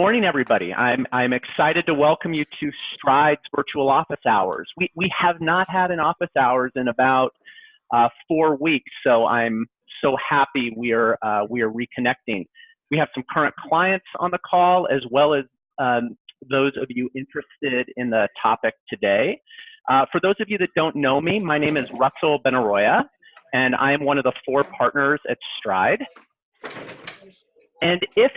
morning, everybody. I'm excited to welcome you to Stride's virtual office hours. We have not had an office hours in about 4 weeks, so I'm so happy we are reconnecting. We have some current clients on the call, as well as those of you interested in the topic today. For those of you that don't know me, my name is Russell Benaroya, and I am one of the 4 partners at Stride. And if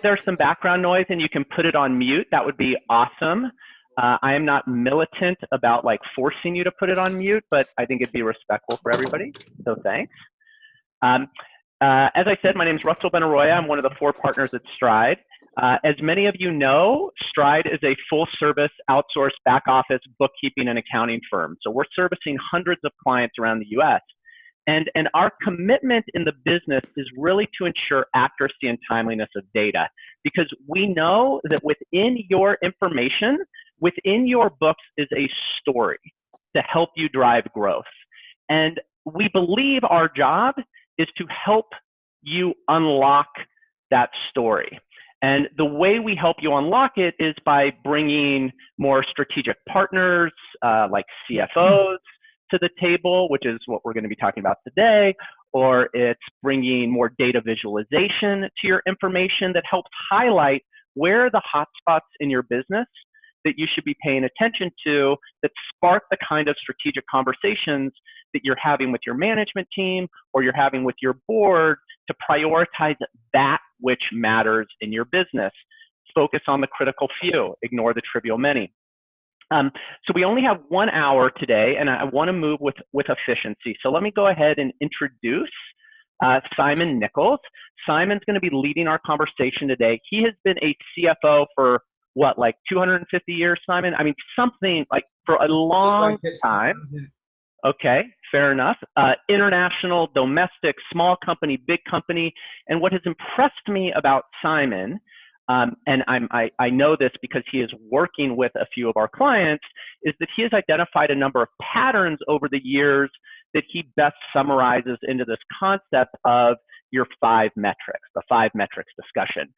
there's some background noise and you can put it on mute, that would be awesome. I am not militant about like forcing you to put it on mute, but I think it'd be respectful for everybody, so thanks. As I said, my name is Russell Benaroya. I'm one of the 4 partners at Stride. As many of you know, Stride is a full-service outsourced back office bookkeeping and accounting firm. So we're servicing hundreds of clients around the US. And our commitment in the business is really to ensure accuracy and timeliness of data, because we know that within your information, within your books is a story to help you drive growth. And we believe our job is to help you unlock that story. And the way we help you unlock it is by bringing more strategic partners like CFOs to the table, which is what we're going to be talking about today, or it's bringing more data visualization to your information that helps highlight where are the hotspots in your business that you should be paying attention to that spark the kind of strategic conversations that you're having with your management team or you're having with your board to prioritize that which matters in your business. Focus on the critical few, ignore the trivial many. So we only have 1 hour today, and I want to move with efficiency. So let me go ahead and introduce Simon Nicholls. Simon's going to be leading our conversation today. He has been a CFO for what, like 250 years, Simon? I mean, something like for a long time. Okay, fair enough. International, domestic, small company, big company. And what has impressed me about Simon, and I know this because he is working with a few of our clients, is that he has identified a number of patterns over the years that he best summarizes into this concept of your 5 metrics, the 5 metrics discussion.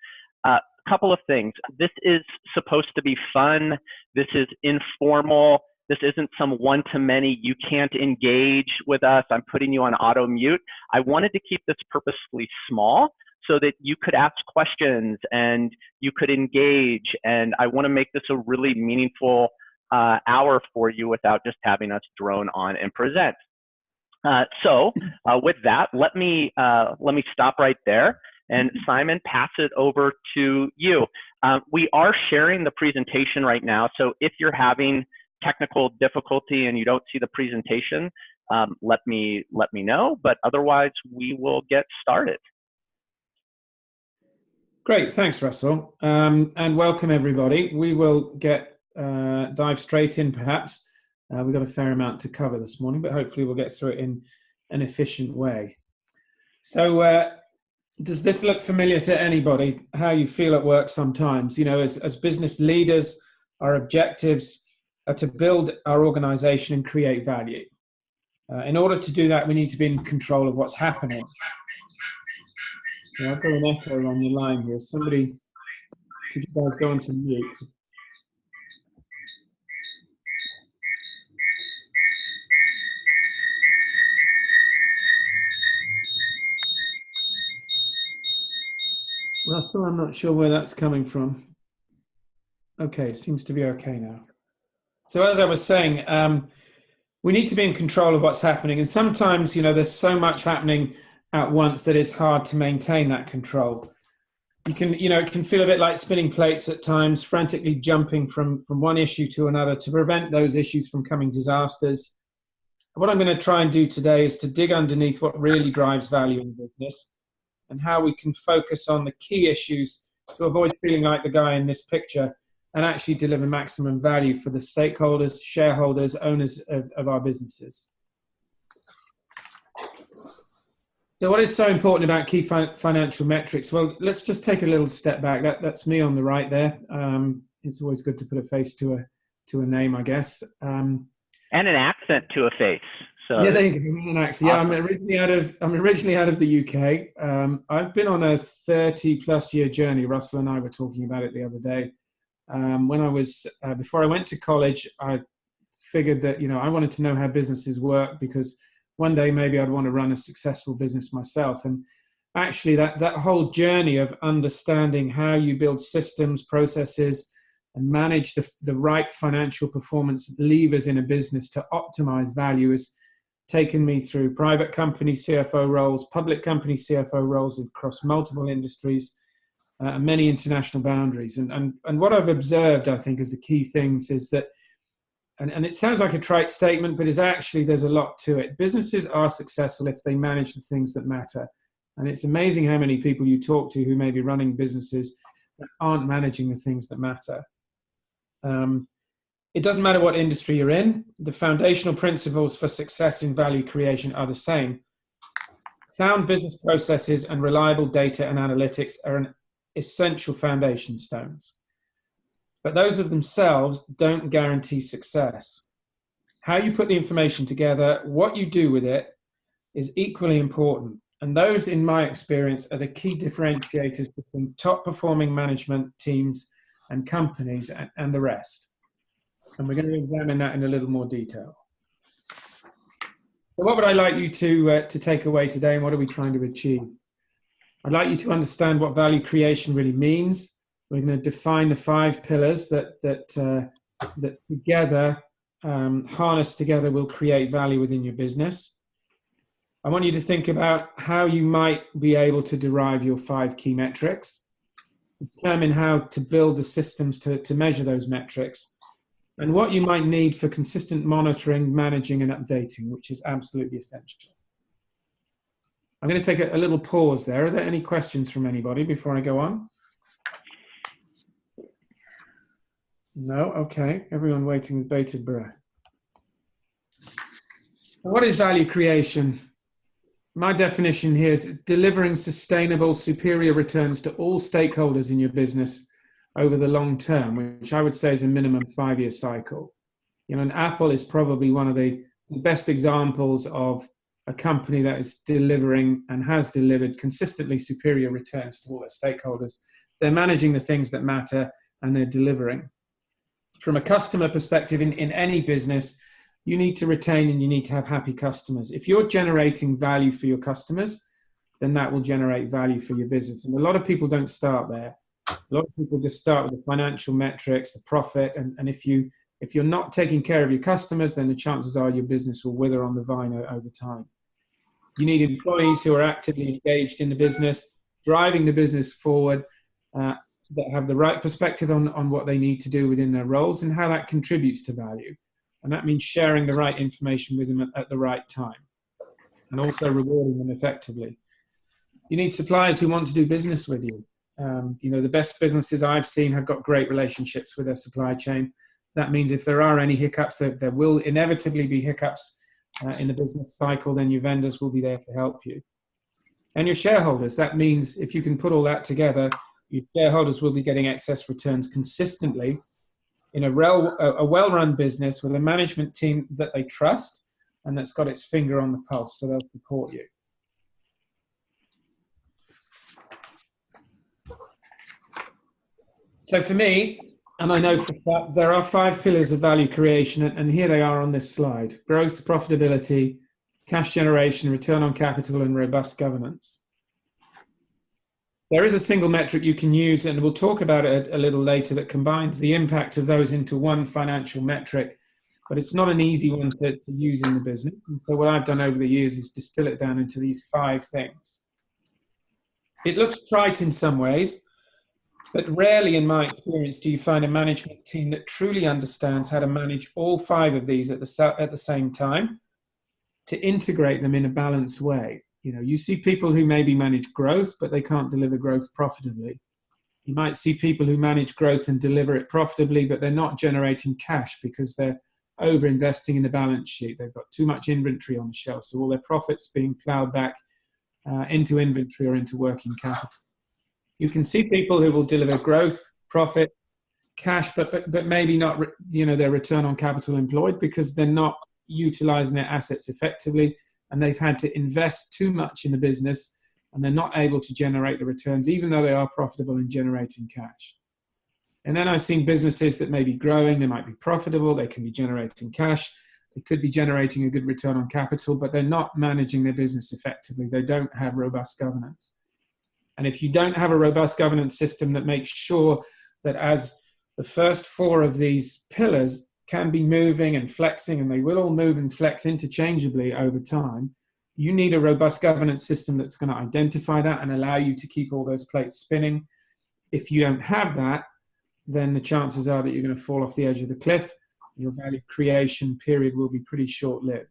Couple of things. This is supposed to be fun. This is informal. This isn't some one-to-many, you can't engage with us, I'm putting you on auto mute. I wanted to keep this purposefully small so that you could ask questions and you could engage. And I want to make this a really meaningful hour for you without just having us drone on and present. So with that, let me stop right there. And Simon, pass it over to you. We are sharing the presentation right now. So if you're having technical difficulty and you don't see the presentation, let me know. But otherwise, we will get started. Great, thanks, Russell, and welcome everybody. We will dive straight in. Perhaps we've got a fair amount to cover this morning, but hopefully we'll get through it in an efficient way. So, does this look familiar to anybody? How you feel at work sometimes? You know, as business leaders, our objectives are to build our organization and create value. In order to do that, we need to be in control of what's happening. I've got an echo on your line here. Somebody, could you guys go into mute? Russell, I'm not sure where that's coming from. Okay, seems to be okay now. So as I was saying, we need to be in control of what's happening. And sometimes, you know, there's so much happening at once that it's hard to maintain that control. You can, you know, it can feel a bit like spinning plates at times, frantically jumping from one issue to another to prevent those issues from becoming disasters. What I'm going to try and do today is to dig underneath what really drives value in business and how we can focus on the key issues to avoid feeling like the guy in this picture and actually deliver maximum value for the stakeholders, shareholders, owners of our businesses. So what is so important about key financial metrics? Well, let's just take a little step back. That's me on the right there. It's always good to put a face to a name, I guess. And an accent to a face. Yeah, So there you go. Max. Yeah, awesome. I'm originally out of the UK. I've been on a 30+ year journey. Russell and I were talking about it the other day. When I was before I went to college, I figured that I wanted to know how businesses work, because one day maybe I'd want to run a successful business myself. And actually, that whole journey of understanding how you build systems, processes, and manage the right financial performance levers in a business to optimize value has taken me through private company CFO roles, public company CFO roles across multiple industries, and many international boundaries. And what I've observed, I think, as the key things is that, and it sounds like a trite statement, but there's a lot to it. Businesses are successful if they manage the things that matter. And it's amazing how many people you talk to who may be running businesses that aren't managing the things that matter. It doesn't matter what industry you're in. The foundational principles for success in value creation are the same. Sound business processes and reliable data and analytics are an essential foundation stones. But those of themselves don't guarantee success. How you put the information together, what you do with it, is equally important. And those, in my experience, are the key differentiators between top performing management teams and companies and the rest. And we're going to examine that in a little more detail. So what would I like you to take away today, and what are we trying to achieve? I'd like you to understand what value creation really means. We're going to define the 5 pillars that together, harnessed together, will create value within your business. I want you to think about how you might be able to derive your 5 key metrics, determine how to build the systems to measure those metrics, and what you might need for consistent monitoring, managing, and updating, which is absolutely essential. I'm going to take a little pause there. Are there any questions from anybody before I go on? No? Okay. Everyone waiting with bated breath. So what is value creation? My definition here is delivering sustainable, superior returns to all stakeholders in your business over the long term, which I would say is a minimum 5-year cycle. And Apple is probably one of the best examples of a company that is delivering and has delivered consistently superior returns to all their stakeholders. They're managing the things that matter, and they're delivering. From a customer perspective, in any business, you need to retain and you need to have happy customers. If you're generating value for your customers, then that will generate value for your business. And a lot of people don't start there. A lot of people just start with the financial metrics, the profit, and if you're not taking care of your customers, then the chances are your business will wither on the vine over time. You need employees who are actively engaged in the business, driving the business forward, that have the right perspective on what they need to do within their roles and how that contributes to value. And that means sharing the right information with them at the right time, and also rewarding them effectively. You need suppliers who want to do business with you. The best businesses I've seen have got great relationships with their supply chain. That means if there are any hiccups, there will inevitably be hiccups in the business cycle, then your vendors will be there to help you. And your shareholders, that means if you can put all that together, your shareholders will be getting excess returns consistently in a well-run business with a management team that they trust and that's got its finger on the pulse, so they'll support you. So for me, and I know for that, there are 5 pillars of value creation, and here they are on this slide: growth, profitability, cash generation, return on capital, and robust governance. There is a single metric you can use, and we'll talk about it a little later, that combines the impact of those into one financial metric, but it's not an easy one to use in the business. And so what I've done over the years is distill it down into these 5 things. It looks trite in some ways, but rarely in my experience do you find a management team that truly understands how to manage all 5 of these at the same time, to integrate them in a balanced way. You see people who maybe manage growth, but they can't deliver growth profitably. You might see people who manage growth and deliver it profitably, but they're not generating cash because they're over-investing in the balance sheet. They've got too much inventory on the shelf, so all their profits being plowed back into inventory or into working capital. You can see people who will deliver growth, profit, cash, but maybe not, their return on capital employed, because they're not utilizing their assets effectively, and they've had to invest too much in the business, and they're not able to generate the returns, even though they are profitable and generating cash. And then I've seen businesses that may be growing, they might be profitable, they can be generating cash, they could be generating a good return on capital, but they're not managing their business effectively. They don't have robust governance. And if you don't have a robust governance system that makes sure that as the first four of these pillars can be moving and flexing, and they will all move and flex interchangeably over time, you need a robust governance system that's going to identify that and allow you to keep all those plates spinning. If you don't have that, then the chances are that you're going to fall off the edge of the cliff. Your value creation period will be pretty short-lived.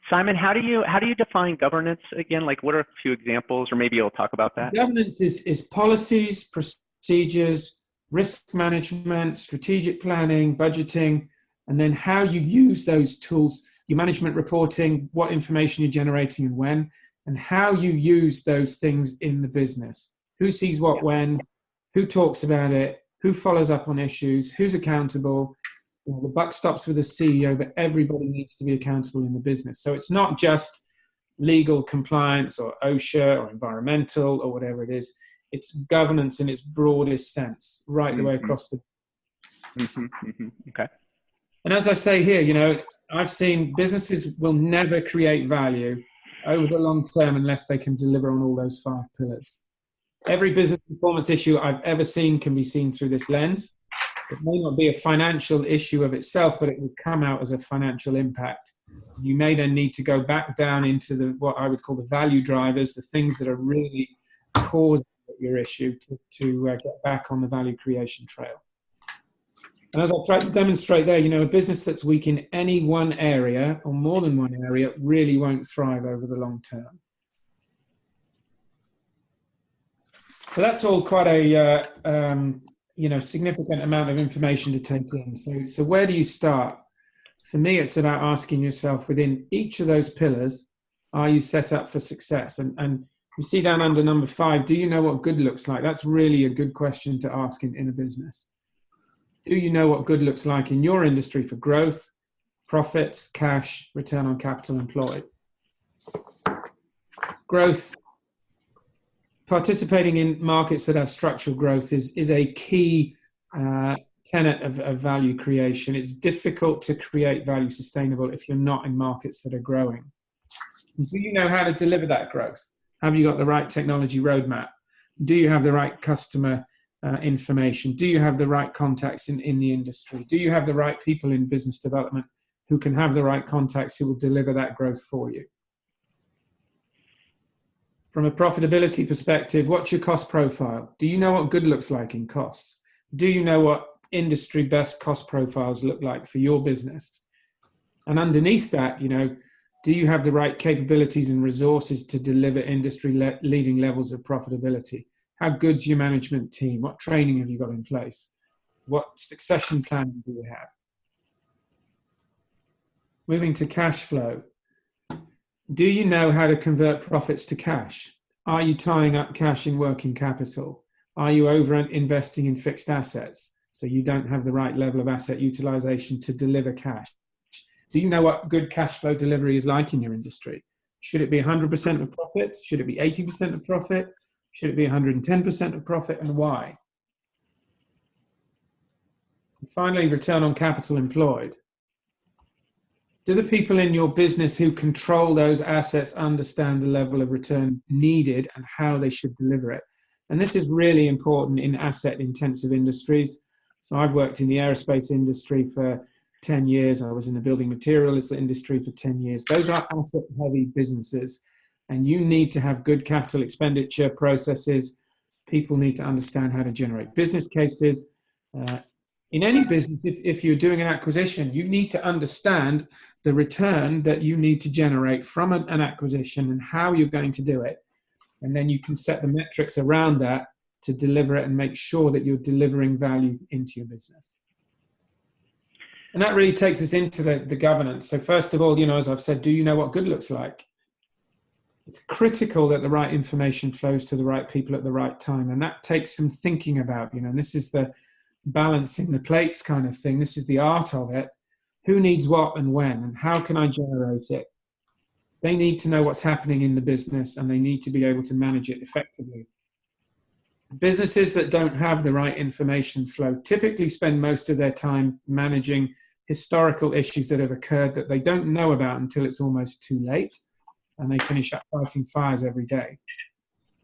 Simon, how do you define governance again? Like, what are a few examples, or maybe you'll talk about that? Governance is policies, procedures, risk management, strategic planning, budgeting, and then how you use those tools, your management reporting, what information you're generating and when, and how you use those things in the business. Who sees what when, who talks about it, who follows up on issues, who's accountable. You know, the buck stops with the CEO, but everybody needs to be accountable in the business. So it's not just legal compliance or OSHA or environmental or whatever it is. It's governance in its broadest sense, right the way across the... Okay. And as I say here, you know, I've seen businesses will never create value over the long term unless they can deliver on all those 5 pillars. Every business performance issue I've ever seen can be seen through this lens. It may not be a financial issue of itself, but it will come out as a financial impact. You may then need to go back down into what I would call the value drivers, the things that are really causing your issue to get back on the value creation trail. And as I've tried to demonstrate there, you know, a business that's weak in any one area or more than one area really won't thrive over the long term. So that's all quite a significant amount of information to take in. So where do you start? For me, it's about asking yourself within each of those pillars, are you set up for success? And you see down under number 5, do you know what good looks like? That's really a good question to ask in a business. Do you know what good looks like in your industry for growth, profits, cash, return on capital employed? Growth. Participating in markets that have structural growth is a key tenet of value creation. It's difficult to create value sustainable if you're not in markets that are growing. Do you know how to deliver that growth? Have you got the right technology roadmap? Do you have the right customer information? Do you have the right contacts in the industry? Do you have the right people in business development who can have the right contacts who will deliver that growth for you? From a profitability perspective, what's your cost profile? Do you know what good looks like in costs? Do you know what industry best cost profiles look like for your business? And underneath that, you know, do you have the right capabilities and resources to deliver industry leading levels of profitability? How good's your management team? What training have you got in place? What succession planning do you have? Moving to cash flow. Do you know how to convert profits to cash? Are you tying up cash in working capital? Are you over investing in fixed assets so you don't have the right level of asset utilization to deliver cash? Do you know what good cash flow delivery is like in your industry? Should it be 100% of profits? Should it be 80% of profit? Should it be 110% of profit, and why? And finally, return on capital employed. Do the people in your business who control those assets understand the level of return needed and how they should deliver it? And this is really important in asset-intensive industries. So I've worked in the aerospace industry for 10 years. I was in the building materials industry for 10 years. Those are asset-heavy businesses, and you need to have good capital expenditure processes. People need to understand how to generate business cases. In any business, if you're doing an acquisition, you need to understand the return that you need to generate from an acquisition and how you're going to do it. And then you can set the metrics around that to deliver it and make sure that you're delivering value into your business. And that really takes us into the governance. So first of all, you know, as I've said, do you know what good looks like? It's critical that the right information flows to the right people at the right time. And that takes some thinking about, you know, and this is the balancing the plates kind of thing. This is the art of it. who needs what and when, and how can I generate it? They need to know what's happening in the business, and they need to be able to manage it effectively. Businesses that don't have the right information flow typically spend most of their time managing historical issues that have occurred that they don't know about until it's almost too late, and they finish up fighting fires every day.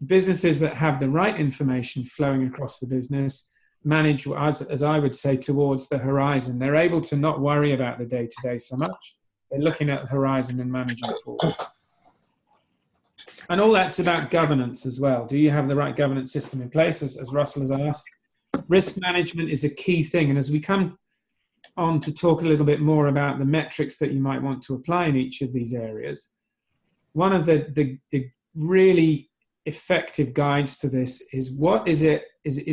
Businesses that have the right information flowing across the business manage, as I would say, towards the horizon. They're able to not worry about the day-to-day so much. They're looking at the horizon and managing forward. And all that's about governance as well. Do you have the right governance system in place, as Russell has asked? Risk management is a key thing. And as we come on to talk a little bit more about the metrics that you might want to apply in each of these areas, one of the really effective guides to this is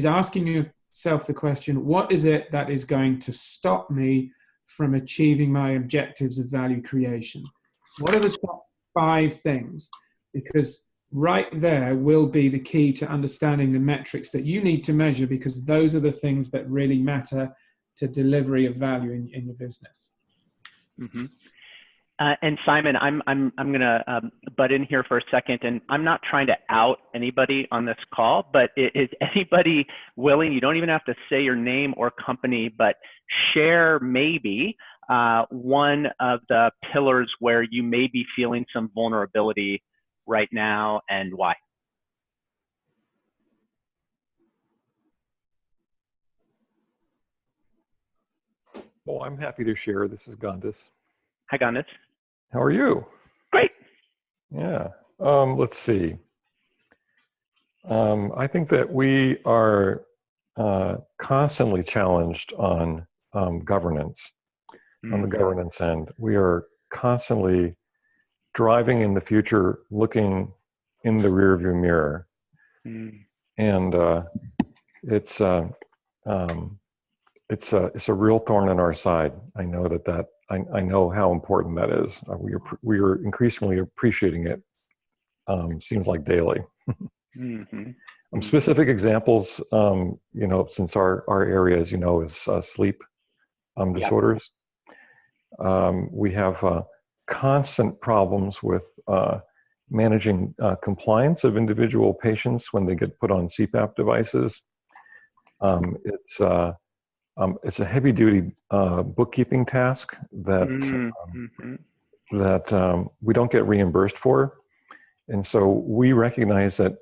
asking yourself the question, what is it that is going to stop me from achieving my objectives of value creation? What are the top 5 things? Because right there will be the key to understanding the metrics that you need to measure, because those are the things that really matter to delivery of value in your business. Mm-hmm. And Simon, I'm going to butt in here for a second, and I'm not trying to out anybody on this call, but is anybody willing, you don't even have to say your name or company, but share maybe one of the pillars where you may be feeling some vulnerability right now, and why? Well, I'm happy to share. This is Gandis. Hi, Gandis. How are you? Great. Yeah. Let's see. I think that we are constantly challenged on governance, on the governance end. We are constantly driving in the future, looking in the rearview mirror. And it's a real thorn in our side. I know that I know how important that is. We are increasingly appreciating it. Seems like daily. Specific examples, since our area, as you know, is sleep disorders. We have constant problems with managing compliance of individual patients when they get put on CPAP devices. It's a heavy-duty bookkeeping task that we don't get reimbursed for, and so we recognize that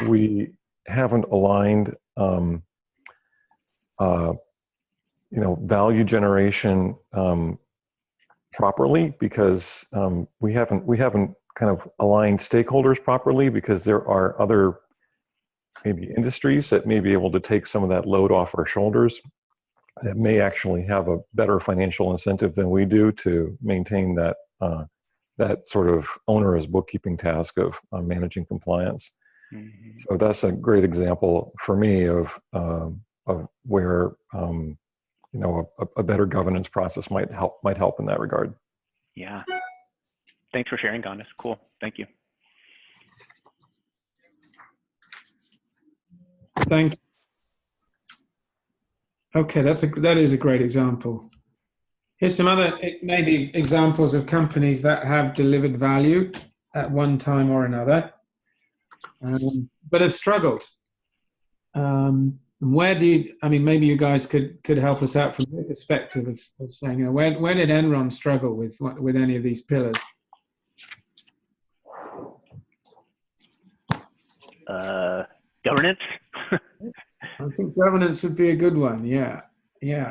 we haven't aligned, value generation properly, because we haven't kind of aligned stakeholders properly, because there are other maybe industries that may be able to take some of that load off our shoulders, that may actually have a better financial incentive than we do to maintain that that sort of onerous bookkeeping task of managing compliance. So that's a great example for me of where a better governance process might help in that regard. Yeah. Thanks for sharing, Gandis. Cool. Thank you. Thank you. Okay, that is a great example. Here's some other maybe examples of companies that have delivered value at one time or another, but have struggled. Maybe you guys could help us out from your perspective of saying, where did Enron struggle with any of these pillars? Governance. I think governance would be a good one. Yeah,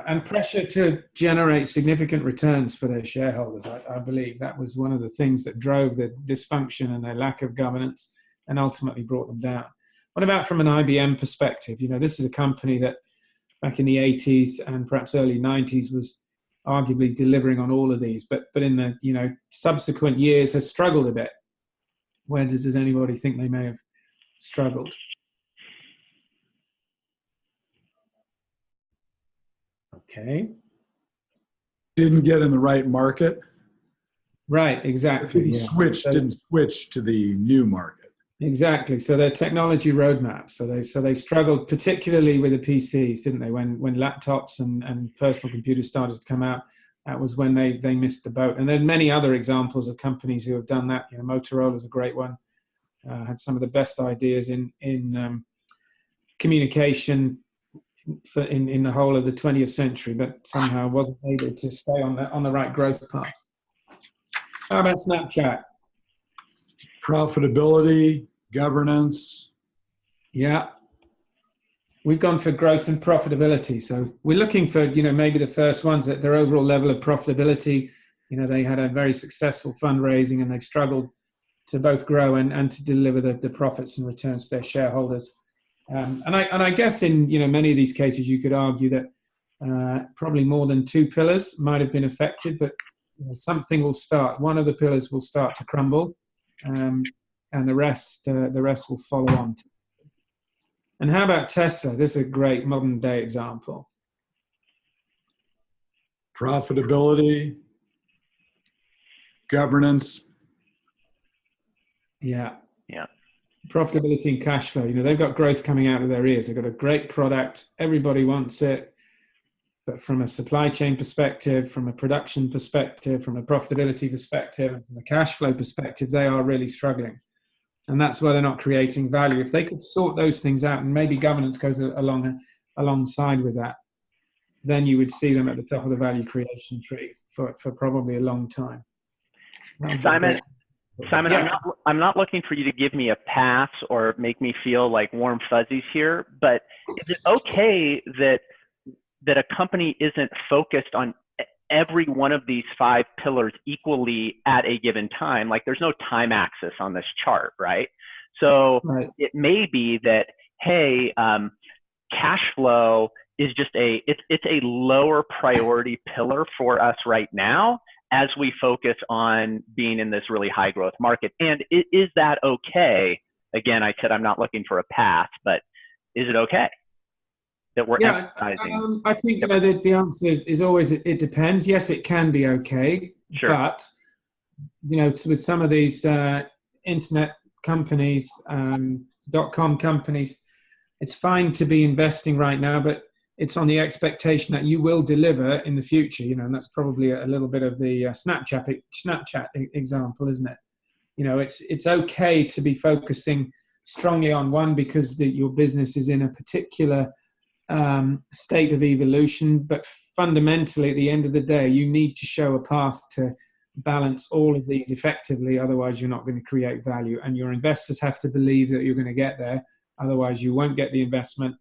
and pressure to generate significant returns for their shareholders. I believe that was one of the things that drove the dysfunction and their lack of governance, and ultimately brought them down. What about from an IBM perspective? This is a company that back in the 80s and perhaps early 90s was arguably delivering on all of these, but in the subsequent years has struggled a bit. Where does anybody think they may have struggled? Okay. Didn't get in the right market. Right, exactly. Didn't switch to the new market. Exactly. So their technology roadmap. So they struggled particularly with the PCs, didn't they? When laptops and personal computers started to come out, that was when they missed the boat. And then many other examples of companies who have done that. Motorola's a great one. Had some of the best ideas in communication in the whole of the 20th century, but somehow wasn't able to stay on the right growth path. How about Snapchat? Profitability, governance. Yeah. We've gone for growth and profitability. So we're looking for, maybe the first ones at their overall level of profitability. They had a very successful fundraising and they've struggled to both grow and to deliver the profits and returns to their shareholders. And I guess in, many of these cases, you could argue that probably more than two pillars might have been affected, but something will start. One of the pillars will start to crumble, and the rest will follow on. And how about Tesla? This is a great modern day example. Profitability, governance. Yeah. Yeah. Profitability and cash flow. They've got growth coming out of their ears. They've got a great product. Everybody wants it. But from a supply chain perspective, from a production perspective, from a profitability perspective, and from a cash flow perspective, they are really struggling. And that's why they're not creating value. If they could sort those things out, and maybe governance goes alongside with that, then you would see them at the top of the value creation tree for probably a long time. Simon, yeah. I'm not looking for you to give me a pass or make me feel like warm fuzzies here, but is it okay that a company isn't focused on every one of these 5 pillars equally at a given time? Like there's no time axis on this chart, right? So Right. It may be that, hey, cash flow is just it's a lower priority pillar for us right now as we focus on being in this really high growth market. And is that okay? Again, I said I'm not looking for a pass, but is it okay that we're emphasizing? I think the answer is always it depends. Yes, it can be okay, Sure. But with some of these internet companies, .com companies, it's fine to be investing right now, but it's on the expectation that you will deliver in the future. And that's probably a little bit of the Snapchat example, isn't it? It's okay to be focusing strongly on one because your business is in a particular state of evolution, but fundamentally at the end of the day you need to show a path to balance all of these effectively, otherwise you're not going to create value, and your investors have to believe that you're going to get there, otherwise you won't get the investment,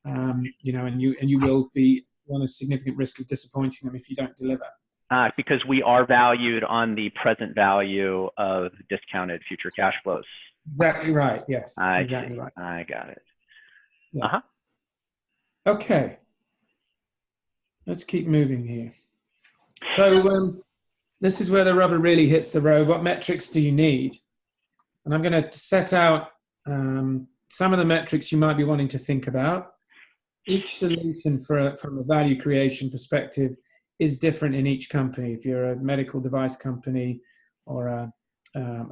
and you will be on a significant risk of disappointing them if you don't deliver. Because we are valued on the present value of discounted future cash flows. Exactly right. Yes. Exactly right. I got it. Yeah. Okay. Let's keep moving here. So this is where the rubber really hits the road. What metrics do you need? And I'm going to set out some of the metrics you might be wanting to think about. Each solution from a value creation perspective is different in each company. If you're a medical device company or a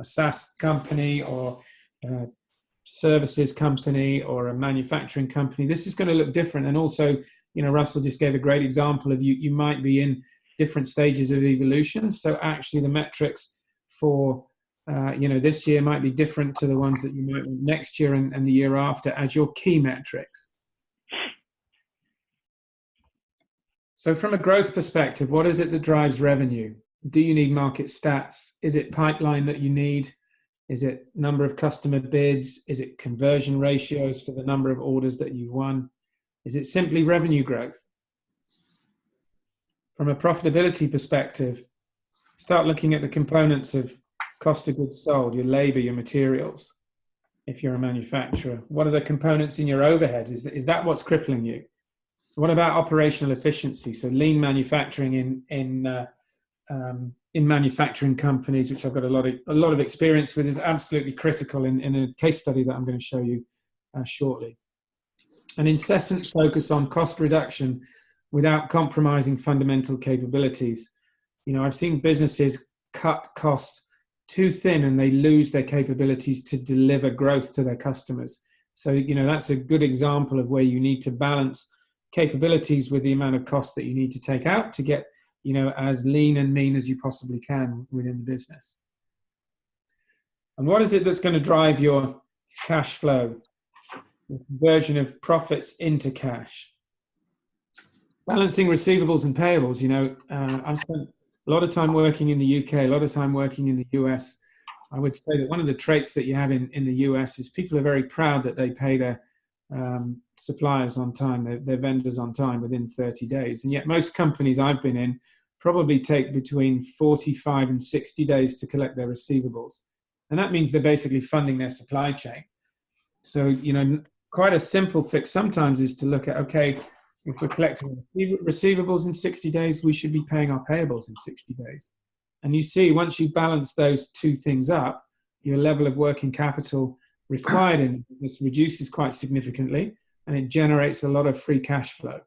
SaaS company or a services company or a manufacturing company, this is going to look different. And also, Russell just gave a great example of you might be in different stages of evolution. So actually the metrics for this year might be different to the ones that you might next year and the year after as your key metrics. So from a growth perspective, what is it that drives revenue? Do you need market stats? Is it pipeline that you need? Is it number of customer bids? Is it conversion ratios for the number of orders that you've won? Is it simply revenue growth? From a profitability perspective, start looking at the components of cost of goods sold, your labor, your materials. If you're a manufacturer, what are the components in your overheads? Is that what's crippling you? What about operational efficiency? So lean manufacturing in manufacturing companies, which I've got a lot of experience with, is absolutely critical in a case study that I'm going to show you shortly. An incessant focus on cost reduction without compromising fundamental capabilities. I've seen businesses cut costs too thin and they lose their capabilities to deliver growth to their customers. So, that's a good example of where you need to balance capabilities with the amount of cost that you need to take out to get as lean and mean as you possibly can within the business. And what is it that's going to drive your cash flow? The conversion of profits into cash. Balancing receivables and payables. I've spent a lot of time working in the UK, a lot of time working in the US. I would say that one of the traits that you have in the US is people are very proud that they pay their suppliers on time, their vendors on time within 30 days. And yet most companies I've been in probably take between 45 and 60 days to collect their receivables. And that means they're basically funding their supply chain. So, quite a simple fix sometimes is to look at, okay, if we're collecting receivables in 60 days, we should be paying our payables in 60 days. And you see, once you balance those two things up, your level of working capital required in the business reduces quite significantly, and it generates a lot of free cash flow.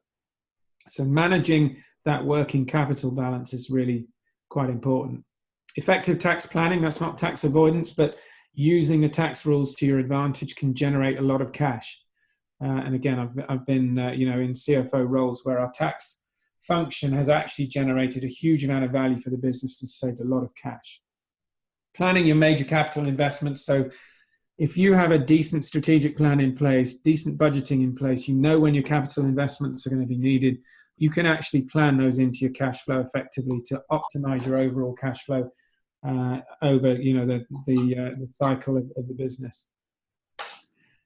So managing that working capital balance is really quite important. Effective tax planning, that's not tax avoidance, but using the tax rules to your advantage can generate a lot of cash. And again, I've been in CFO roles where our tax function has actually generated a huge amount of value for the business and saved a lot of cash. Planning your major capital investments. So if you have a decent strategic plan in place, decent budgeting in place, when your capital investments are going to be needed, you can actually plan those into your cash flow effectively to optimize your overall cash flow over the cycle of the business.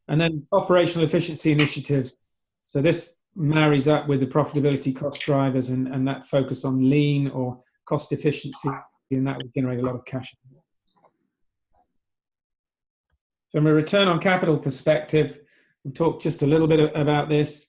And then operational efficiency initiatives. So this marries up with the profitability cost drivers and that focus on lean or cost efficiency, and that would generate a lot of cash. From a return on capital perspective, we'll talk just a little bit about this.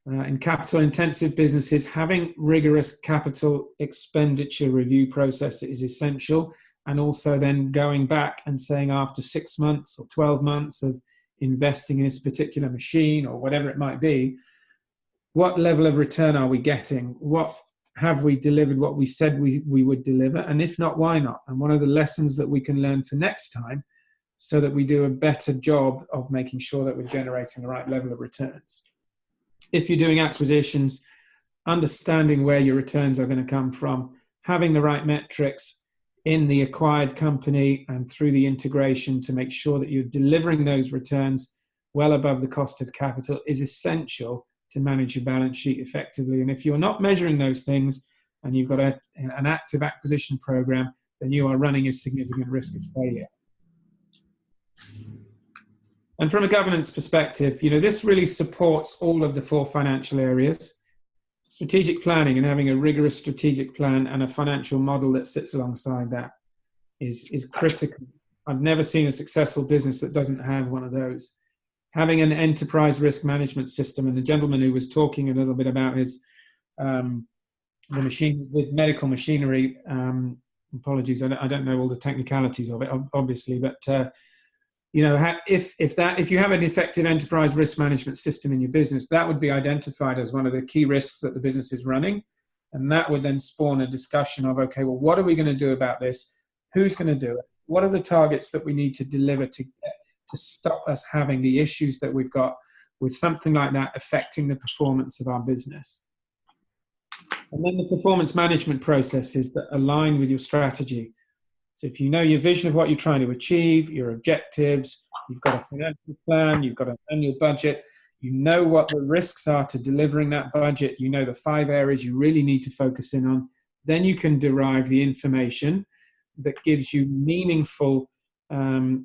In capital intensive businesses, having rigorous capital expenditure review process is essential, and also then going back and saying after 6 months or 12 months of investing in this particular machine or whatever it might be, what level of return are we getting? What have we delivered what we said we would deliver? And if not, why not? And what are the lessons that we can learn for next time so that we do a better job of making sure that we're generating the right level of returns? If you're doing acquisitions, understanding where your returns are going to come from, having the right metrics in the acquired company and through the integration to make sure that you're delivering those returns well above the cost of capital is essential to manage your balance sheet effectively. And if you're not measuring those things and you've got an active acquisition program, then you are running a significant risk of failure. And from a governance perspective, this really supports all of the 4 financial areas. Strategic planning and having a rigorous strategic plan and a financial model that sits alongside that is critical. I've never seen a successful business that doesn't have one of those. Having an enterprise risk management system, and the gentleman who was talking a little bit about his the machine with medical machinery. Apologies, I don't know all the technicalities of it, obviously, but if you have an effective enterprise risk management system in your business, that would be identified as one of the key risks that the business is running. And that would then spawn a discussion of, okay, well, what are we going to do about this? Who's going to do it? What are the targets that we need to deliver to stop us having the issues that we've got with something like that affecting the performance of our business? And then the performance management processes that align with your strategy. So if you know your vision of what you're trying to achieve, your objectives, you've got a financial plan, you've got an annual budget, you know what the risks are to delivering that budget, you know the 5 areas you really need to focus in on, then you can derive the information that gives you meaningful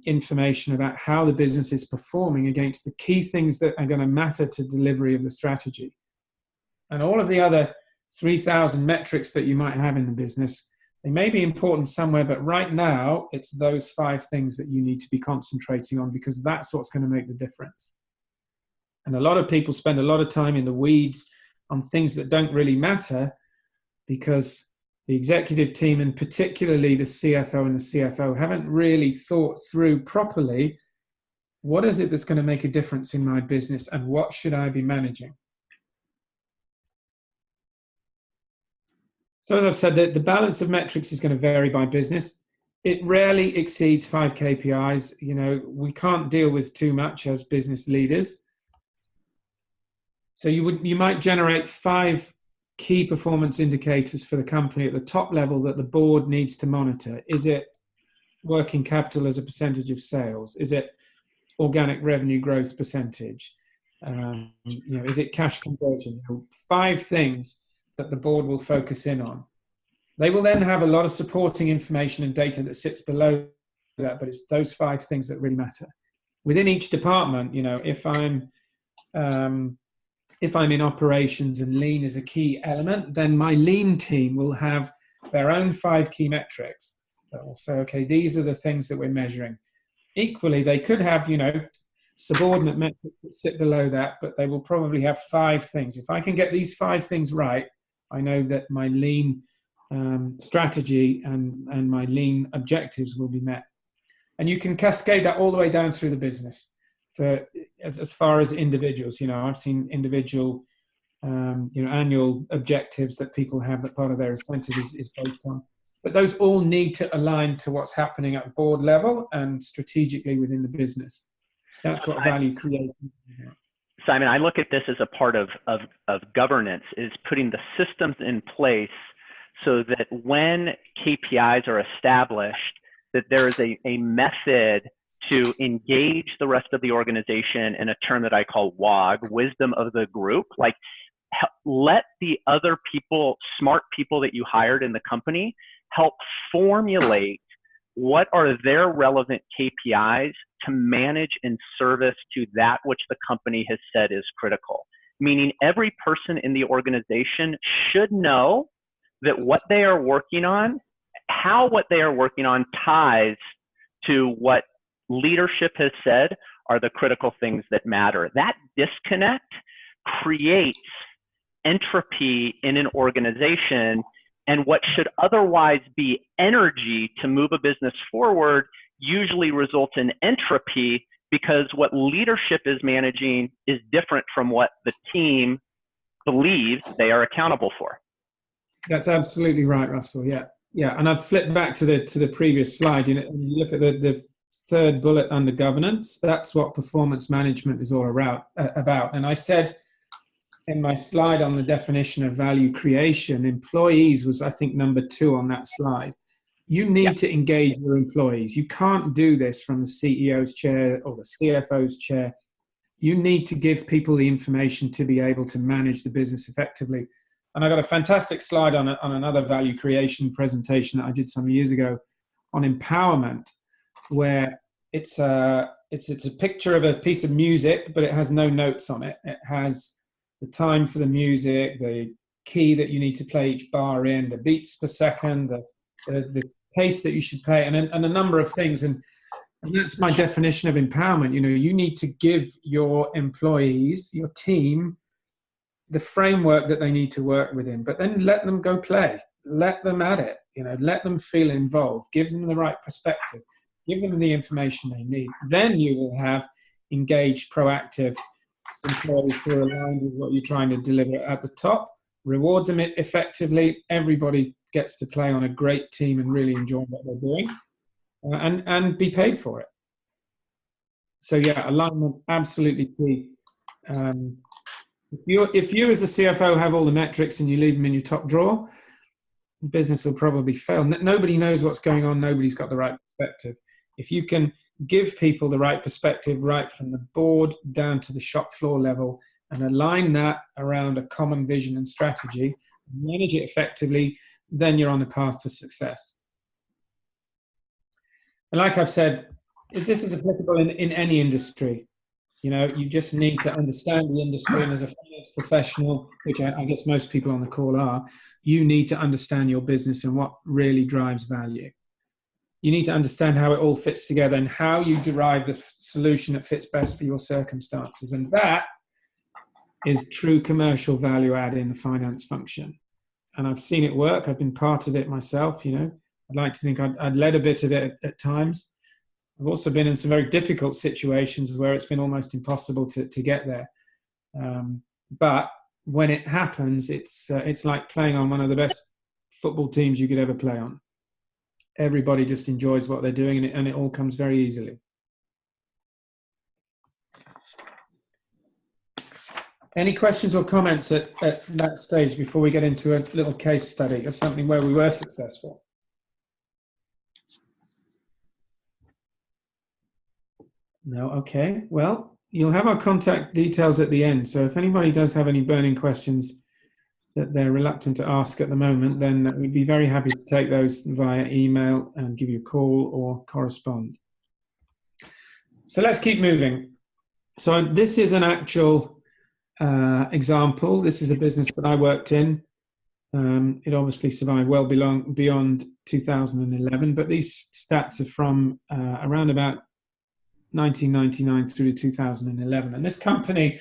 information about how the business is performing against the key things that are going to matter to delivery of the strategy. And all of the other 3,000 metrics that you might have in the business, they may be important somewhere, but right now it's those 5 things that you need to be concentrating on, because that's what's going to make the difference. And a lot of people spend a lot of time in the weeds on things that don't really matter, because the executive team, and particularly the CFO and the CFO, haven't really thought through properly, what is it that's going to make a difference in my business and what should I be managing? So as I've said, the balance of metrics is going to vary by business. It rarely exceeds 5 KPIs. We can't deal with too much as business leaders. So you might generate 5 key performance indicators for the company at the top level that the board needs to monitor. Is it working capital as a percentage of sales? Is it organic revenue growth percentage? Is it cash conversion? 5 things that the board will focus in on. They will then have a lot of supporting information and data that sits below that, but it's those 5 things that really matter. Within each department, if I'm in operations and lean is a key element, then my lean team will have their own 5 key metrics that will say, okay, these are the things that we're measuring. Equally, they could have, subordinate metrics that sit below that, but they will probably have 5 things. If I can get these 5 things right, I know that my lean strategy and my lean objectives will be met. And you can cascade that all the way down through the business for as far as individuals. I've seen individual annual objectives that people have that part of their incentive is based on. But those all need to align to what's happening at board level and strategically within the business. That's what value creation is. Simon, I look at this as a part of governance, is putting the systems in place so that when KPIs are established, that there is a method to engage the rest of the organization in a term that I call WOG, wisdom of the group. Like, let the other people, smart people that you hired in the company, help formulate what are their relevant KPIs to manage in service to that which the company has said is critical. Meaning every person in the organization should know that what they are working on, how what they are working on ties to what leadership has said are the critical things that matter. That disconnect creates entropy in an organization, and what should otherwise be energy to move a business forward usually results in entropy, because what leadership is managing is different from what the team believes they are accountable for. That's absolutely right, Russell. Yeah. And I've flipped back to the previous slide. You look at the 3rd bullet under governance. That's what performance management is all about. And I said in my slide on the definition of value creation, employees was, I think, number 2 on that slide. You need to engage your employees. You can't do this from the CEO's chair or the CFO's chair. You need to give people the information to be able to manage the business effectively. And I got a fantastic slide on another value creation presentation that I did some years ago on empowerment, where it's a picture of a piece of music, but it has no notes on it. It has the time for the music, the key that you need to play each bar in, the beats per second, the pace that you should play, and a number of things. And that's my definition of empowerment. You need to give your employees, your team, the framework that they need to work within, but then let them go play. Let them at it. Let them feel involved. Give them the right perspective. Give them the information they need. Then you will have engaged, proactive employees who are aligned with what you're trying to deliver at the top. Reward them effectively. Everybody gets to play on a great team and really enjoy what they're doing, and be paid for it. So yeah, alignment, absolutely key. If you as the CFO have all the metrics and you leave them in your top drawer, business will probably fail. Nobody knows what's going on. Nobody's got the right perspective. If you can give people the right perspective right from the board down to the shop floor level and align that around a common vision and strategy, manage it effectively, then you're on the path to success. And like I've said, this is applicable in any industry. You just need to understand the industry, and as a finance professional, which I guess most people on the call are, you need to understand your business and what really drives value. You need to understand how it all fits together and how you derive the solution that fits best for your circumstances. And that is true commercial value add in the finance function. And I've seen it work. I've been part of it myself. I'd like to think I'd led a bit of it at times. I've also been in some very difficult situations where it's been almost impossible to get there. But when it happens, it's like playing on one of the best football teams you could ever play on. Everybody just enjoys what they're doing, and it all comes very easily. Any questions or comments at that stage before we get into a little case study of something where we were successful? No, okay. Well, you'll have our contact details at the end. So if anybody does have any burning questions that they're reluctant to ask at the moment, then we'd be very happy to take those via email and give you a call or correspond. So let's keep moving. So this is an actual example. This is a business that I worked in. It obviously survived well beyond 2011, but these stats are from around about 1999 through to 2011. And this company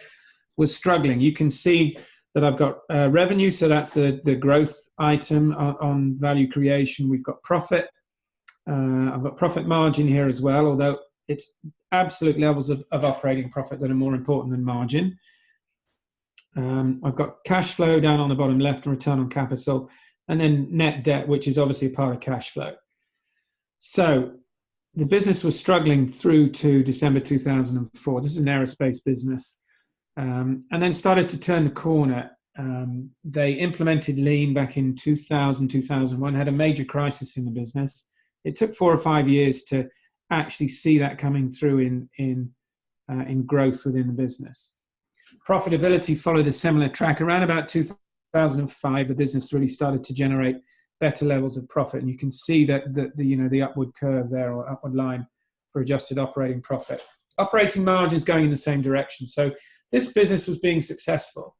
was struggling. You can see that I've got revenue, so that's the growth item on value creation. We've got profit. I've got profit margin here as well, although it's absolute levels of operating profit that are more important than margin. I've got cash flow down on the bottom left and return on capital, and then net debt, which is obviously a part of cash flow. So the business was struggling through to December 2004. This is an aerospace business. And then started to turn the corner. They implemented lean back in 2000, 2001, had a major crisis in the business. It took 4 or 5 years to actually see that coming through in growth within the business. Profitability followed a similar track. Around about 2005, the business really started to generate better levels of profit, and you can see that the upward curve there, or upward line for adjusted operating profit. Operating margins going in the same direction. So this business was being successful,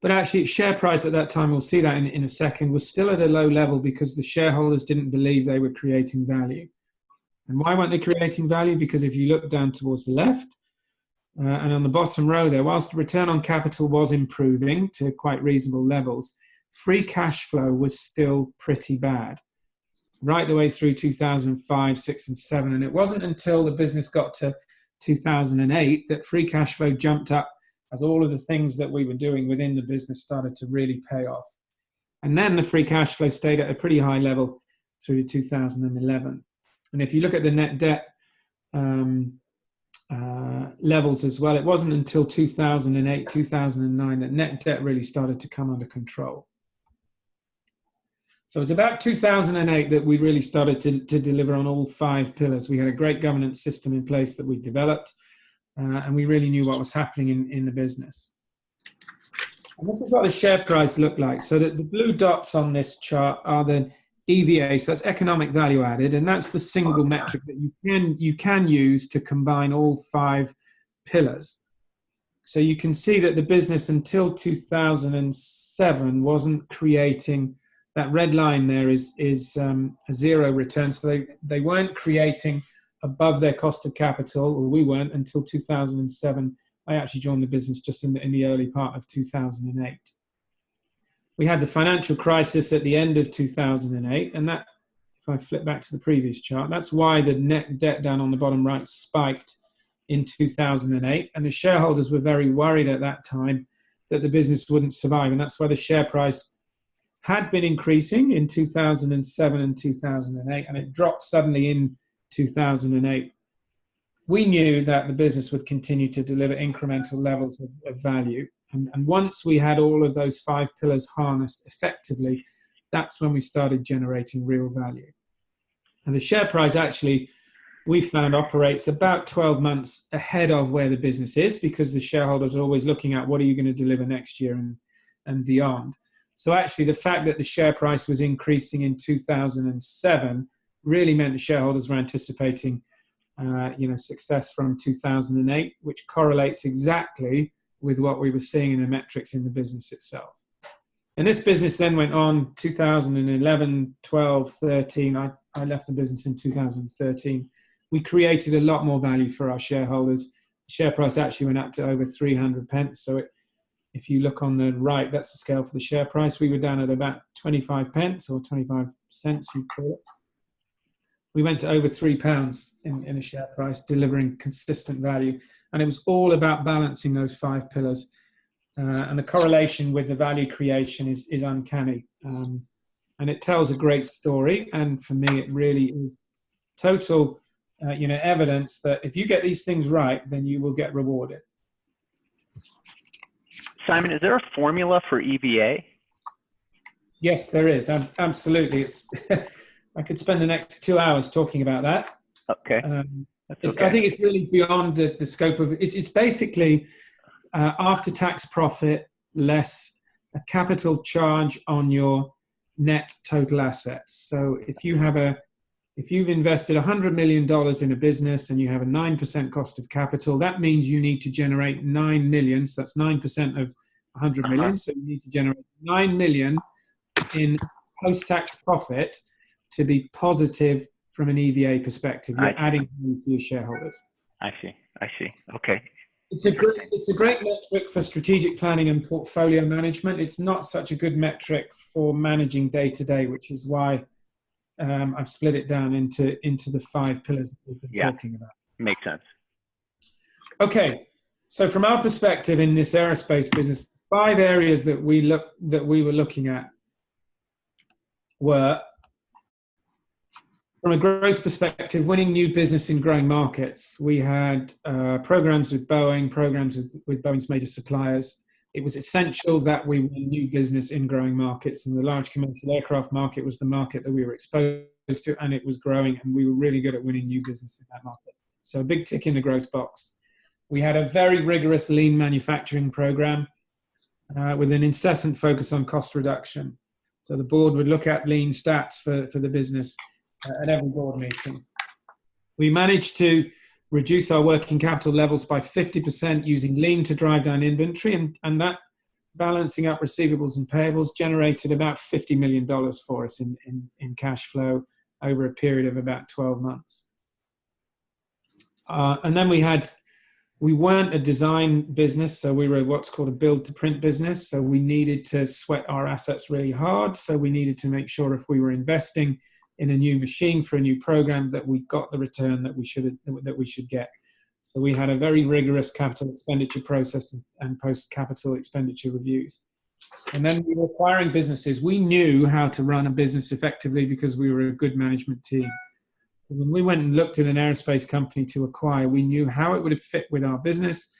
but actually its share price at that time, we'll see that in a second, was still at a low level because the shareholders didn't believe they were creating value. And why weren't they creating value? Because if you look down towards the left, and on the bottom row there, whilst return on capital was improving to quite reasonable levels, free cash flow was still pretty bad, right the way through 2005, 6, and 7. And it wasn't until the business got to 2008 that free cash flow jumped up as all of the things that we were doing within the business started to really pay off. And then the free cash flow stayed at a pretty high level through to 2011. And if you look at the net debt levels as well, it wasn't until 2008, 2009 that net debt really started to come under control. So it was about 2008 that we really started to deliver on all 5 pillars. We had a great governance system in place that we developed, and we really knew what was happening in the business. And this is what the share price looked like. So the blue dots on this chart are the EVA, so that's economic value added, and that's the single metric that you can use to combine all 5 pillars. So you can see that the business until 2007 wasn't creating. That red line there is a zero return. So they weren't creating above their cost of capital, or we weren't until 2007. I actually joined the business just in the early part of 2008. We had the financial crisis at the end of 2008, and that, if I flip back to the previous chart, that's why the net debt down on the bottom right spiked in 2008, and the shareholders were very worried at that time that the business wouldn't survive, and that's why the share price had been increasing in 2007 and 2008, and it dropped suddenly in 2008. We knew that the business would continue to deliver incremental levels of value. And once we had all of those 5 pillars harnessed effectively, that's when we started generating real value. And the share price actually, we found, operates about 12 months ahead of where the business is, because the shareholders are always looking at what are you going to deliver next year and beyond. So actually the fact that the share price was increasing in 2007 really meant the shareholders were anticipating success from 2008, which correlates exactly with what we were seeing in the metrics in the business itself. And this business then went on 2011, 12, 13. I left the business in 2013. We created a lot more value for our shareholders. The share price actually went up to over 300 pence. So if you look on the right, that's the scale for the share price. We were down at about 25 pence or 25 cents, you call it. We went to over £3 in a share price, delivering consistent value. And it was all about balancing those 5 pillars. And the correlation with the value creation is uncanny. And it tells a great story. And for me, it really is total evidence that if you get these things right, then you will get rewarded. Simon, is there a formula for EVA? Yes, there is. Absolutely. It's I could spend the next 2 hours talking about that. Okay, that's okay. I think it's really beyond the scope of it. It's basically after-tax profit less a capital charge on your net total assets. So if you've invested $100 million in a business and you have a 9% cost of capital, that means you need to generate 9 million. So that's 9% of 100 million. So you need to generate 9 million in post-tax profit to be positive from an EVA perspective. You're adding value for your shareholders. I see. Okay. It's a great metric for strategic planning and portfolio management. It's not such a good metric for managing day to day, which is why I've split it down into the 5 pillars that we've been talking about. Makes sense. Okay, so from our perspective in this aerospace business, 5 areas that we were looking at were, from a growth perspective, winning new business in growing markets. We had programs with Boeing, programs with Boeing's major suppliers. It was essential that we win new business in growing markets, and the large commercial aircraft market was the market that we were exposed to, and it was growing, and we were really good at winning new business in that market. So a big tick in the growth box. We had a very rigorous lean manufacturing program with an incessant focus on cost reduction. So the board would look at lean stats for the business at every board meeting. We managed to reduce our working capital levels by 50% using lean to drive down inventory, and that balancing up receivables and payables generated about $50 million for us in cash flow over a period of about 12 months. And then we weren't a design business, so we were what's called a build to print business. So we needed to sweat our assets really hard. So we needed to make sure if we were investing in a new machine for a new program that we got the return that we should get. So we had a very rigorous capital expenditure process and post capital expenditure reviews. And then we were acquiring businesses. We knew how to run a business effectively because we were a good management team. When we went and looked at an aerospace company to acquire, we knew how it would have fit with our business.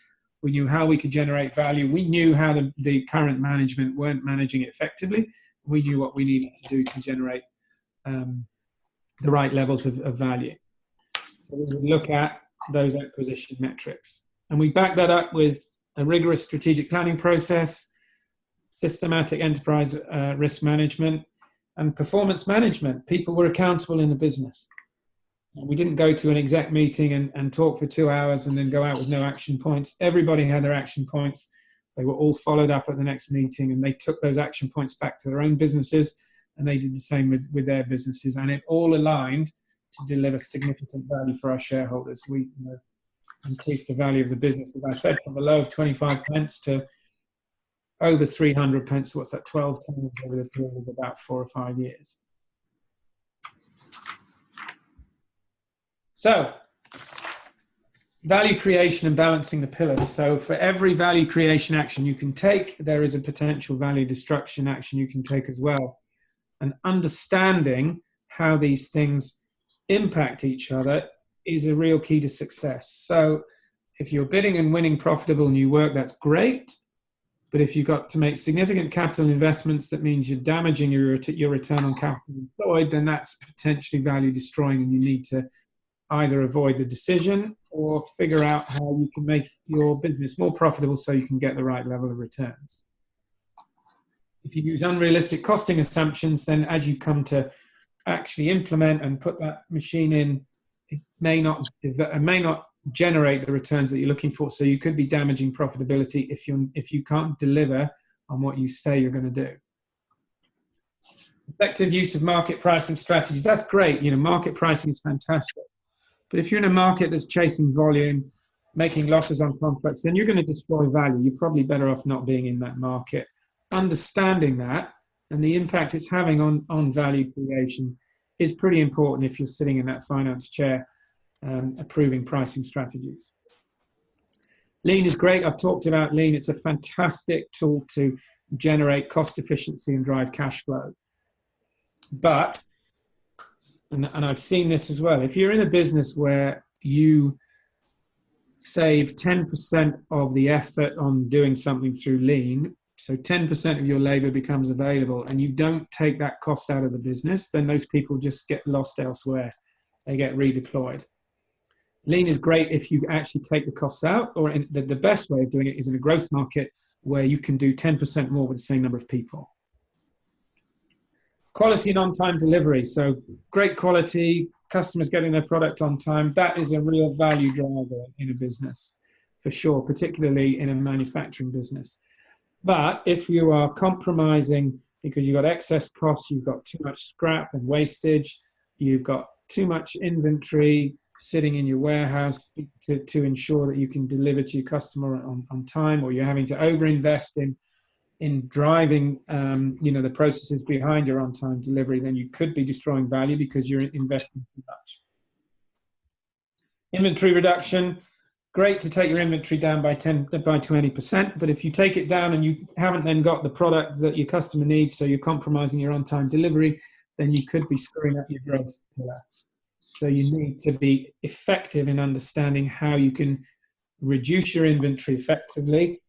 We knew how we could generate value. We knew how the current management weren't managing it effectively. We knew what we needed to do to generate the right levels of value. So we would look at those acquisition metrics. And we back that up with a rigorous strategic planning process, systematic enterprise risk management, and performance management. People were accountable in the business. We didn't go to an exec meeting and talk for 2 hours and then go out with no action points. Everybody had their action points. They were all followed up at the next meeting, and they took those action points back to their own businesses, and they did the same with their businesses. And it all aligned to deliver significant value for our shareholders. We increased the value of the business, as I said, from a low of 25 pence to over 300 pence. What's that, 12 times over the period of about 4 or 5 years. So, value creation and balancing the pillars. So for every value creation action you can take, there is a potential value destruction action you can take as well. And understanding how these things impact each other is a real key to success. So if you're bidding and winning profitable new work, that's great. But if you've got to make significant capital investments, that means you're damaging your return on capital employed, then that's potentially value destroying, and you need to either avoid the decision or figure out how you can make your business more profitable so you can get the right level of returns. If you use unrealistic costing assumptions, then as you come to actually implement and put that machine in, it may not generate the returns that you're looking for. So you could be damaging profitability if you can't deliver on what you say you're going to do. Effective use of market pricing strategies. That's great. Market pricing is fantastic. But if you're in a market that's chasing volume, making losses on contracts, then you're going to destroy value. You're probably better off not being in that market. Understanding that and the impact it's having on value creation is pretty important if you're sitting in that finance chair approving pricing strategies. Lean is great. I've talked about lean. It's a fantastic tool to generate cost efficiency and drive cash flow. But and I've seen this as well. If you're in a business where you save 10% of the effort on doing something through lean, so 10% of your labor becomes available, and you don't take that cost out of the business, then those people just get lost elsewhere. They get redeployed. Lean is great if you actually take the costs out, or the best way of doing it is in a growth market where you can do 10% more with the same number of people. Quality and on-time delivery. So great quality, customers getting their product on time, that is a real value driver in a business, for sure, particularly in a manufacturing business. But if you are compromising because you've got excess costs, you've got too much scrap and wastage, you've got too much inventory sitting in your warehouse to ensure that you can deliver to your customer on time, or you're having to overinvest in driving the processes behind your on-time delivery, then you could be destroying value because you're investing too much. Inventory reduction, great to take your inventory down by 20%, but if you take it down and you haven't then got the product that your customer needs, so you're compromising your on-time delivery, then you could be screwing up your growth pillar. So you need to be effective in understanding how you can reduce your inventory effectively,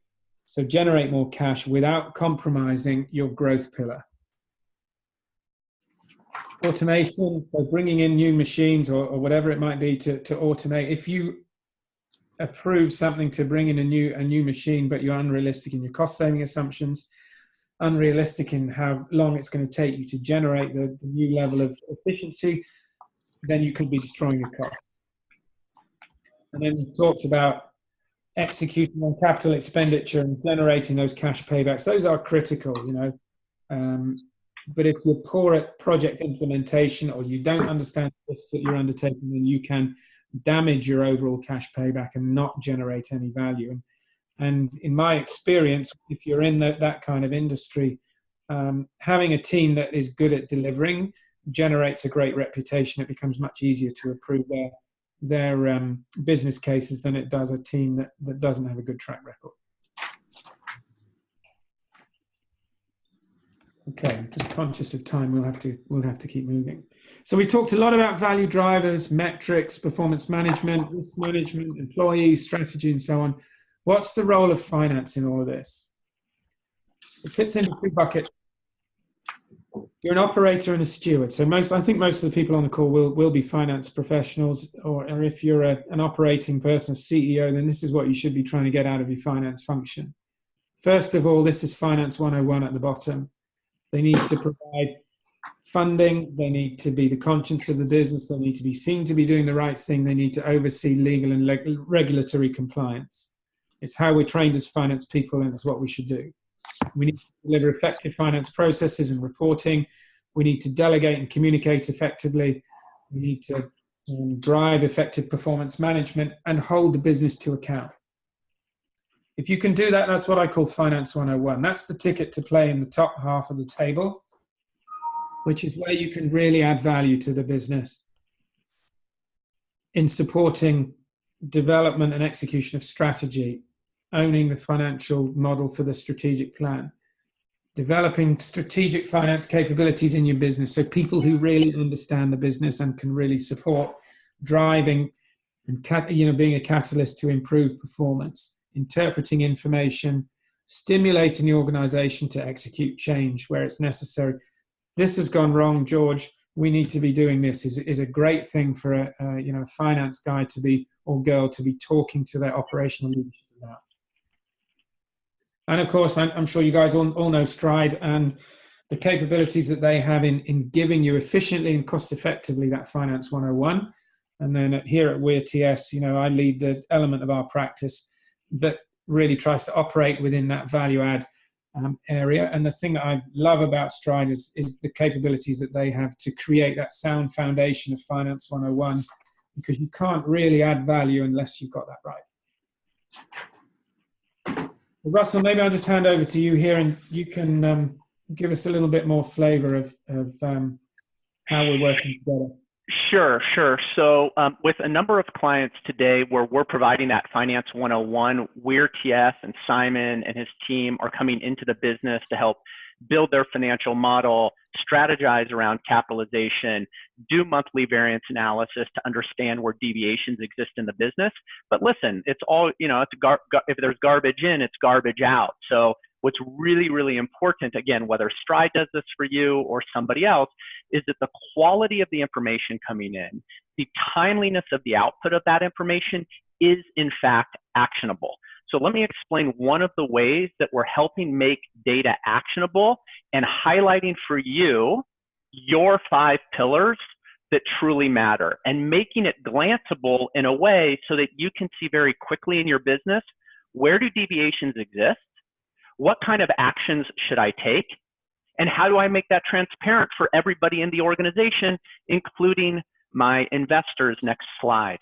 so generate more cash without compromising your growth pillar. Automation, so bringing in new machines or whatever it might be to automate. If you approve something to bring in a new machine, but you're unrealistic in your cost-saving assumptions, unrealistic in how long it's going to take you to generate the new level of efficiency, then you could be destroying your costs. And then we've talked about executing on capital expenditure and generating those cash paybacks. Those are critical, but if you're poor at project implementation, or you don't understand the risks that you're undertaking, then you can damage your overall cash payback and not generate any value. And in my experience, if you're in that kind of industry, having a team that is good at delivering generates a great reputation. It becomes much easier to approve their business cases than it does a team that doesn't have a good track record. Okay, I'm just conscious of time. We'll have to keep moving. So we've talked a lot about value drivers, metrics, performance management, risk management, employees, strategy, and so on. What's the role of finance in all of this? It fits into two buckets. You're an operator and a steward. So I think most of the people on the call will be finance professionals, or if you're an operating person, a CEO, then this is what you should be trying to get out of your finance function. First of all, this is Finance 101 at the bottom. They need to provide funding. They need to be the conscience of the business. They need to be seen to be doing the right thing. They need to oversee legal and regulatory compliance. It's how we're trained as finance people, and it's what we should do. We need to deliver effective finance processes and reporting. We need to delegate and communicate effectively. We need to drive effective performance management and hold the business to account. If you can do that, that's what I call Finance 101. That's the ticket to play in the top half of the table, which is where you can really add value to the business in supporting development and execution of strategy, owning the financial model for the strategic plan, developing strategic finance capabilities in your business, so people who really understand the business and can really support driving and being a catalyst to improve performance, interpreting information, stimulating the organization to execute change where it's necessary. This has gone wrong, George. We need to be doing this. Is a great thing for a finance guy to be, or girl, to be talking to their operational leadership about. And of course, I'm sure you guys all know Stride and the capabilities that they have in giving you efficiently and cost effectively that Finance 101. And then here at Weir-TS, I lead the element of our practice that really tries to operate within that value add area. And the thing that I love about Stride is the capabilities that they have to create that sound foundation of Finance 101, because you can't really add value unless you've got that right. Russell, maybe I'll just hand over to you here, and you can give us a little bit more flavor of how we're working together. Sure. So with a number of clients today where we're providing that Finance 101, Weir-TS and Simon and his team are coming into the business to help build their financial model, strategize around capitalization, do monthly variance analysis to understand where deviations exist in the business. But listen, it's all, you know, if there's garbage in, it's garbage out. So what's really, really important, again, whether Stride does this for you or somebody else, is that the quality of the information coming in, the timeliness of the output of that information is in fact actionable. So let me explain one of the ways that we're helping make data actionable and highlighting for you your 5 pillars that truly matter, and making it glanceable in a way so that you can see very quickly in your business, where do deviations exist? What kind of actions should I take? And how do I make that transparent for everybody in the organization, including my investors? Next slide.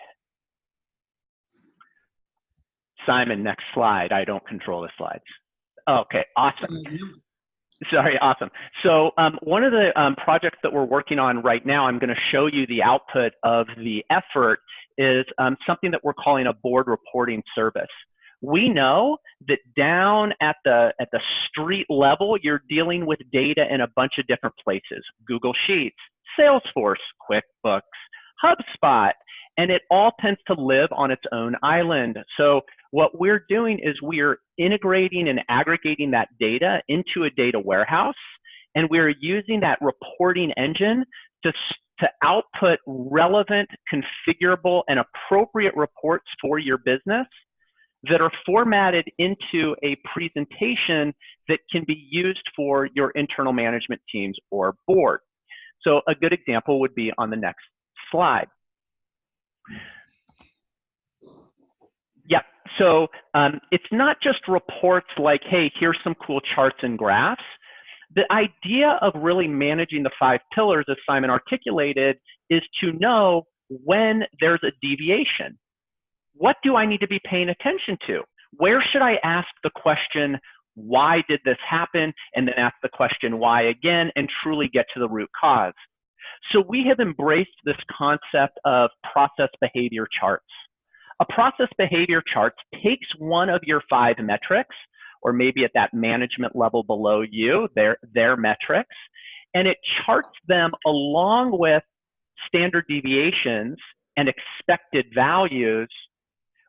Simon, next slide. I don't control the slides. Okay, awesome. Sorry, awesome. So one of the projects that we're working on right now, I'm going to show you the output of the effort, is something that we're calling a board reporting service. We know that down at the street level, you're dealing with data in a bunch of different places: Google Sheets, Salesforce, QuickBooks, HubSpot, and it all tends to live on its own island. So what we're doing is we're integrating and aggregating that data into a data warehouse, and we're using that reporting engine to output relevant, configurable, and appropriate reports for your business that are formatted into a presentation that can be used for your internal management teams or board. So a good example would be on the next slide. Yeah, so it's not just reports like, hey, here's some cool charts and graphs. The idea of really managing the 5 pillars, as Simon articulated, is to know when there's a deviation. What do I need to be paying attention to? Where should I ask the question, why did this happen? And then ask the question, why again, and truly get to the root cause. So we have embraced this concept of process behavior charts. A process behavior chart takes one of your 5 metrics, or maybe at that management level below you, their metrics, and it charts them along with standard deviations and expected values,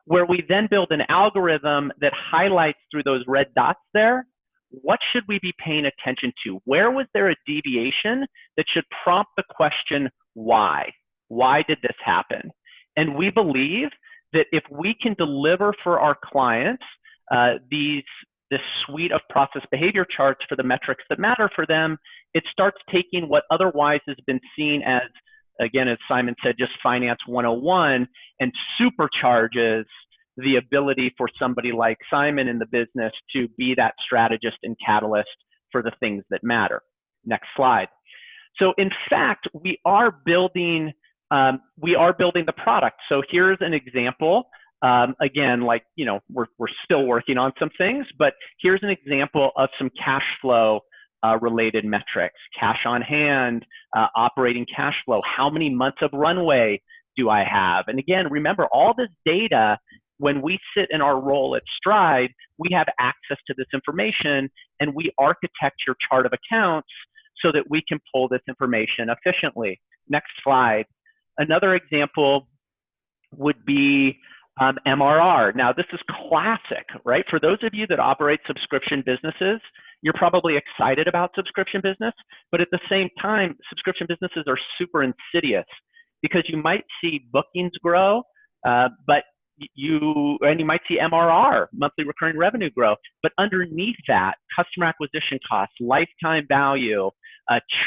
where we then build an algorithm that highlights through those red dots there, what should we be paying attention to? Where was there a deviation that should prompt the question, why? Why did this happen? And we believe that if we can deliver for our clients this suite of process behavior charts for the metrics that matter for them, it starts taking what otherwise has been seen as, again, as Simon said, just finance 101, and supercharges the ability for somebody like Simon in the business to be that strategist and catalyst for the things that matter. Next slide. So in fact, we are building the product. So here's an example. Again, like, you know, we're still working on some things, but here's an example of some cash flow related metrics: cash on hand, operating cash flow, how many months of runway do I have? And again, remember, all this data, when we sit in our role at Stride, we have access to this information, and we architect your chart of accounts so that we can pull this information efficiently. Next slide. Another example would be MRR. Now, this is classic, right? For those of you that operate subscription businesses, you're probably excited about subscription business, but at the same time, subscription businesses are super insidious, because you might see bookings grow, but you might see MRR, monthly recurring revenue, grow, but underneath that, customer acquisition costs, lifetime value,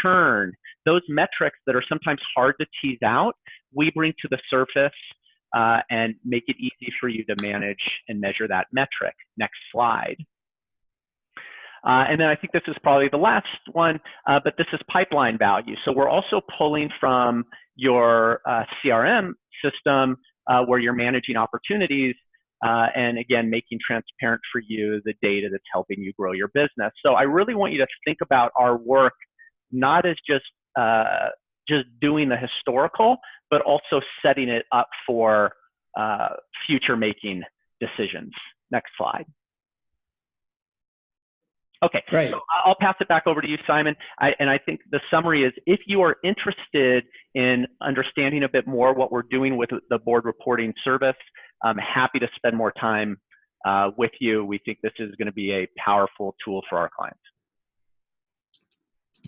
churn, those metrics that are sometimes hard to tease out, we bring to the surface and make it easy for you to manage and measure that metric. Next slide. And then I think this is probably the last one, but this is pipeline value. So we're also pulling from your CRM system where you're managing opportunities, and again, making transparent for you the data that's helping you grow your business. So I really want you to think about our work not as just doing the historical, but also setting it up for future making decisions. Next slide. Okay, Great. so I'll pass it back over to you, Simon. And I think the summary is, if you are interested in understanding a bit more what we're doing with the board reporting service, I'm happy to spend more time with you. We think this is going to be a powerful tool for our clients.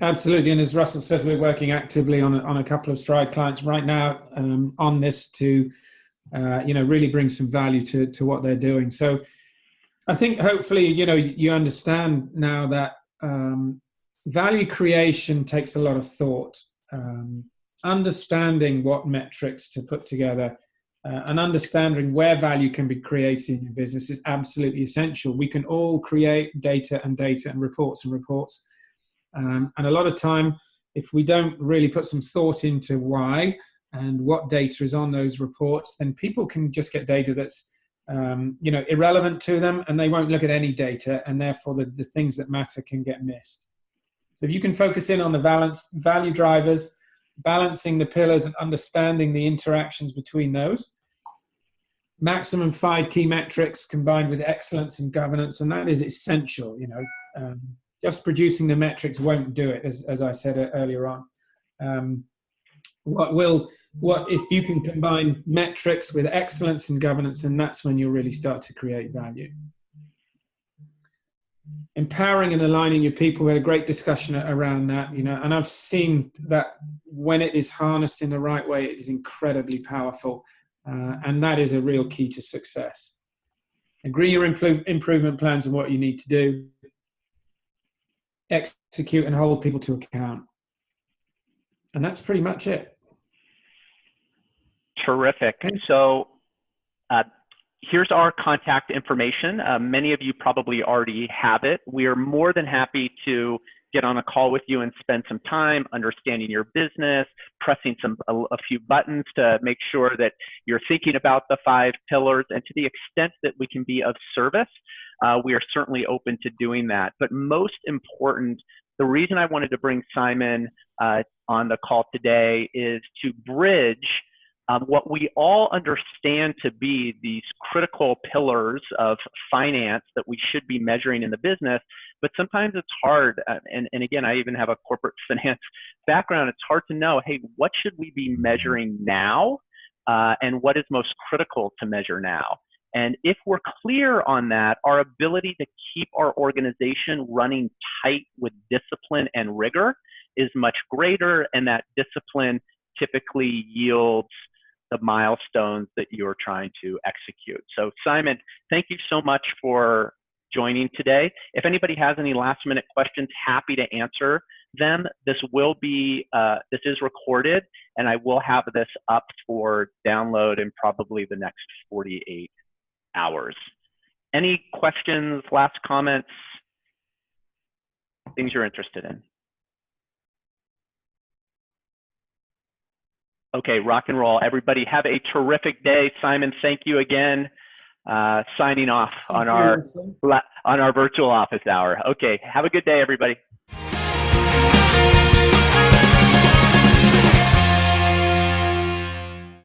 Absolutely, and as Russell says, we're working actively on a couple of Stride clients right now on this to, really bring some value to what they're doing. So, I think hopefully, you understand now that value creation takes a lot of thought. Understanding what metrics to put together and understanding where value can be created in your business is absolutely essential. We can all create data and reports and reports. And a lot of time, if we don't really put some thought into why and what data is on those reports, then people can just get data that's irrelevant to them, and they won't look at any data, and therefore the things that matter can get missed. So if you can focus in on the value drivers, balancing the pillars and understanding the interactions between those, maximum 5 key metrics combined with excellence and governance, and that is essential. Just producing the metrics won't do it, as I said earlier on. What if you can combine metrics with excellence and governance, and that's when you'll really start to create value. Empowering and aligning your people, we had a great discussion around that, and I've seen that when it is harnessed in the right way, it is incredibly powerful, and that is a real key to success. Agree your improvement plans and what you need to do. Execute and hold people to account. And that's pretty much it. Terrific. So here's our contact information. Many of you probably already have it. We are more than happy to get on a call with you and spend some time understanding your business, pressing a few buttons to make sure that you're thinking about the 5 pillars. And to the extent that we can be of service, we are certainly open to doing that. But most important, the reason I wanted to bring Simon on the call today is to bridge what we all understand to be these critical pillars of finance that we should be measuring in the business, but sometimes it's hard. And again, I even have a corporate finance background. It's hard to know, hey, what should we be measuring now? And what is most critical to measure now? And if we're clear on that, our ability to keep our organization running tight with discipline and rigor is much greater, and that discipline typically yields the milestones that you're trying to execute. So Simon, thank you so much for joining today. If anybody has any last minute questions, happy to answer them. This is recorded, and I will have this up for download in probably the next 48 hours. Any questions, last comments, things you're interested in? Okay, rock and roll. Everybody have a terrific day. Simon, thank you again. Signing off on our virtual office hour. Okay, have a good day, everybody.